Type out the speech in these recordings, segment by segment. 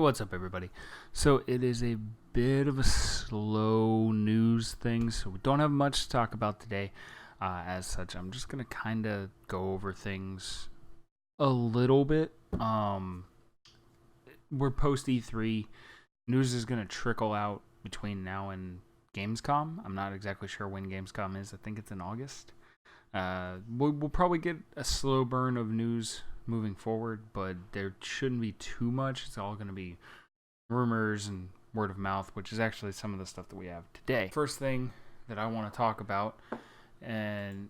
What's up, everybody? So it is a bit of a slow news thing, so we don't have much to talk about today. As such, I'm just gonna kind of go over things a little bit. We're post E3. News is gonna trickle out between now and Gamescom. I'm not exactly sure when Gamescom is. I think it's in August. We'll probably get a slow burn of news moving forward, but there shouldn't be too much. It's all going to be rumors and word of mouth, which is actually some of the stuff that we have today. First thing that I want to talk about, and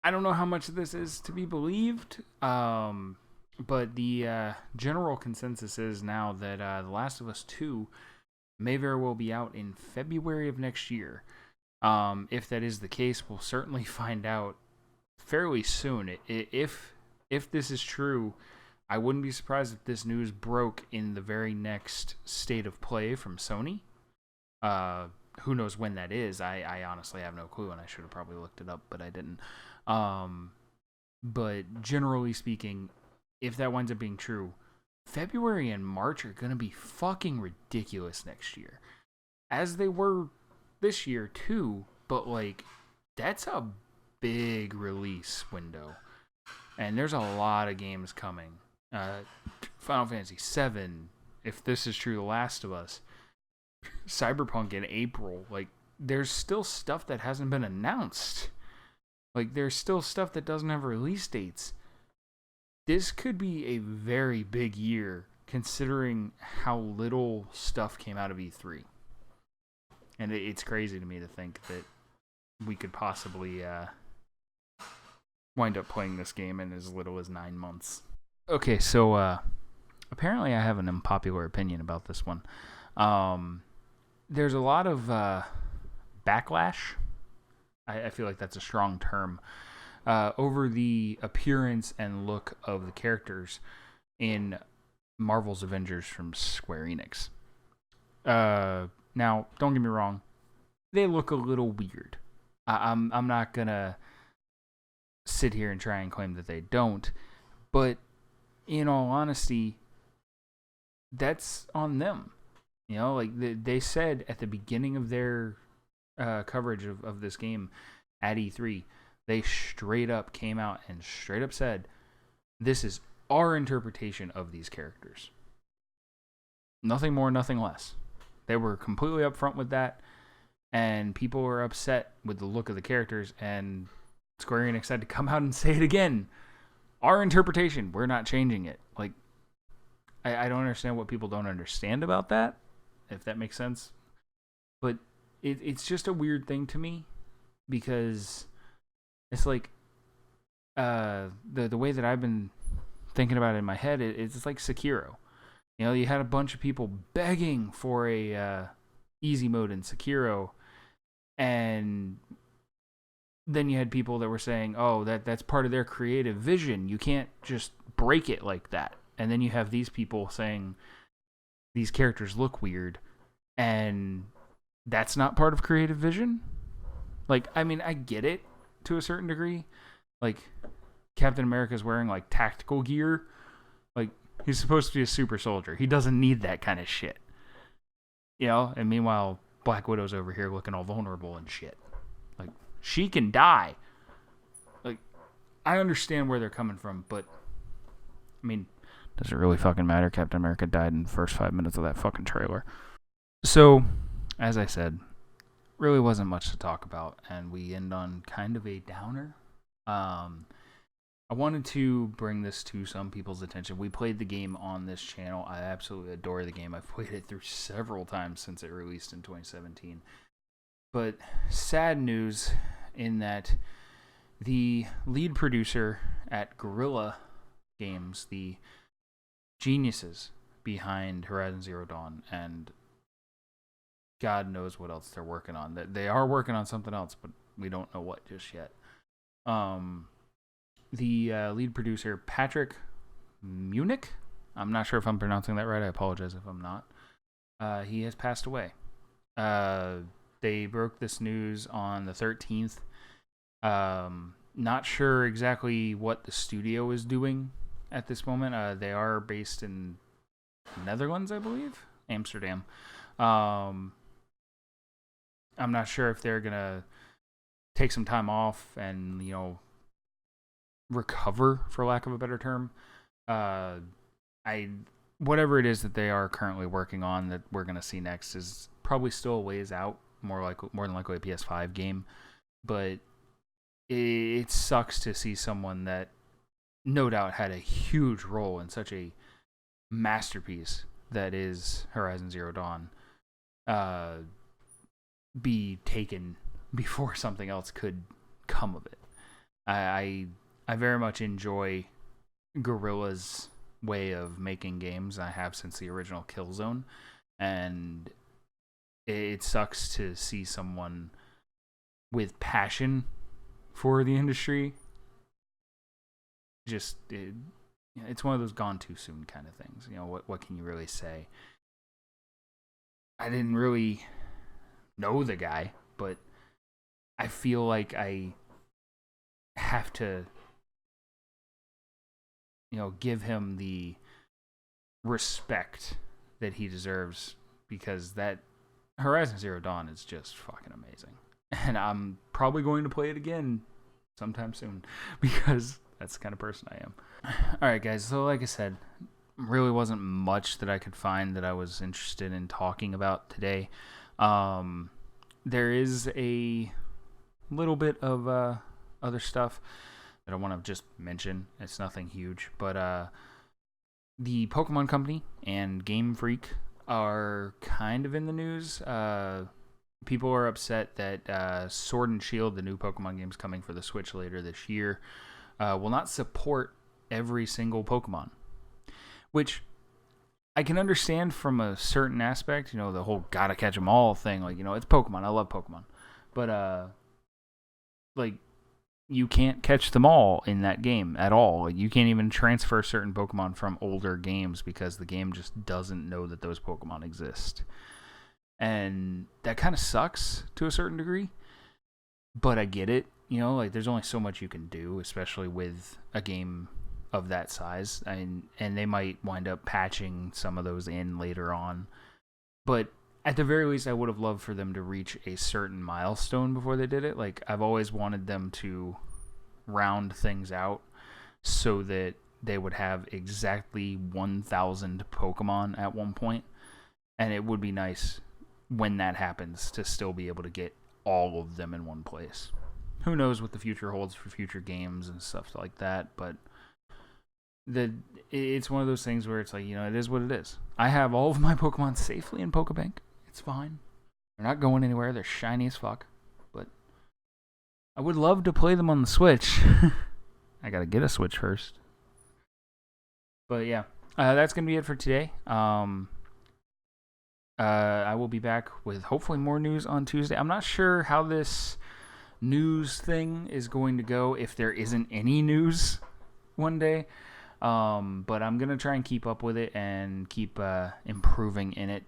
I don't know how much of this is to be believed, but the general consensus is now that The Last of Us 2 may very well be out in February of next year. If that is the case, we'll certainly find out fairly soon. If this is true, I wouldn't be surprised if this news broke in the very next state of play from Sony. Who knows when that is? I honestly have no clue, and I should have probably looked it up, but I didn't. But generally speaking, if that winds up being true, February and March are going to be fucking ridiculous next year. As they were this year too, but like, that's a big release window. And there's a lot of games coming. Final Fantasy VII, if this is true, The Last of Us, Cyberpunk in April. Like, there's still stuff that hasn't been announced. Like, there's still stuff that doesn't have release dates. This could be a very big year, considering how little stuff came out of E3. And it's crazy to me to think that we could possibly wind up playing this game in as little as 9 months. Okay, so apparently I have an unpopular opinion about this one. There's a lot of backlash. I feel like that's a strong term. Over the appearance and look of the characters in Marvel's Avengers from Square Enix. Now, don't get me wrong. They look a little weird. I'm not going to sit here and try and claim that they don't, but in all honesty, that's on them. You know, like they said at the beginning of their coverage of this game at E3, they straight up came out and straight up said, this is our interpretation of these characters. Nothing more, nothing less. They were completely upfront with that, and people were upset with the look of the characters, and Square Enix had to come out and say it again. Our interpretation, we're not changing it. Like, I don't understand what people don't understand about that, if that makes sense. But it's just a weird thing to me, because it's like, the way that I've been thinking about it in my head, it's like Sekiro. You know, you had a bunch of people begging for a easy mode in Sekiro, and then you had people that were saying, oh, that's part of their creative vision. You can't just break it like that. And then you have these people saying these characters look weird, and that's not part of creative vision? Like, I mean, I get it to a certain degree. Like, Captain America's wearing, like, tactical gear. Like, he's supposed to be a super soldier. He doesn't need that kind of shit. You know? And meanwhile, Black Widow's over here looking all vulnerable and shit. Like, she can die. Like, I understand where they're coming from, but, I mean, does it really fucking matter? Captain America died in the first 5 minutes of that fucking trailer. So, as I said, really wasn't much to talk about, and we end on kind of a downer. I wanted to bring this to some people's attention. We played the game on this channel. I absolutely adore the game. I've played it through several times since it released in 2017. But sad news in that the lead producer at Guerrilla Games, the geniuses behind Horizon Zero Dawn, and God knows what else they're working on. They are working on something else, but we don't know what just yet. The lead producer, Patrick Munich, I'm not sure if I'm pronouncing that right. I apologize if I'm not. He has passed away. They broke this news on the 13th. Not sure exactly what the studio is doing at this moment. They are based in Netherlands, I believe, Amsterdam. I'm not sure if they're gonna take some time off and recover, for lack of a better term. I whatever it is that they are currently working on that we're gonna see next is probably still a ways out, more than likely a PS5 game, but it sucks to see someone that no doubt had a huge role in such a masterpiece that is Horizon Zero Dawn be taken before something else could come of it. I very much enjoy Guerrilla's way of making games. I have since the original Killzone, and it sucks to see someone with passion for the industry it's one of those gone too soon kind of things. What can you really say? I didn't really know the guy, but I feel like I have to give him the respect that he deserves, because that Horizon Zero Dawn is just fucking amazing. And I'm probably going to play it again sometime soon, because that's the kind of person I am. Alright guys, so like I said, really wasn't much that I could find that I was interested in talking about today. There is a little bit of other stuff that I want to just mention. It's nothing huge, but the Pokemon Company and Game Freak are kind of in the news. People are upset that Sword and Shield, the new Pokemon games coming for the Switch later this year, will not support every single Pokemon, which I can understand from a certain aspect. The whole gotta catch them all thing. It's Pokemon. I love Pokemon, but you can't catch them all in that game at all. You can't even transfer certain Pokemon from older games because the game just doesn't know that those Pokemon exist. And that kind of sucks to a certain degree, but I get it. There's only so much you can do, especially with a game of that size. And they might wind up patching some of those in later on. But at the very least, I would have loved for them to reach a certain milestone before they did it. I've always wanted them to round things out so that they would have exactly 1,000 Pokemon at one point. And it would be nice when that happens to still be able to get all of them in one place. Who knows what the future holds for future games and stuff like that, but it's one of those things where it's it is what it is. I have all of my Pokemon safely in Pokebank. It's fine. They're not going anywhere. They're shiny as fuck. But I would love to play them on the Switch. I gotta get a Switch first. But yeah, that's gonna be it for today. I will be back with hopefully more news on Tuesday. I'm not sure how this news thing is going to go if there isn't any news one day. But I'm going to try and keep up with it and keep improving in it.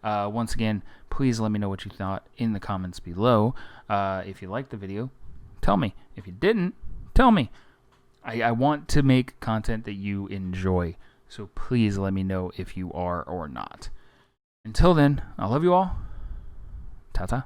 Once again, please let me know what you thought in the comments below. If you liked the video, tell me. If you didn't, tell me. I want to make content that you enjoy. So please let me know if you are or not. Until then, I love you all. Ta-ta.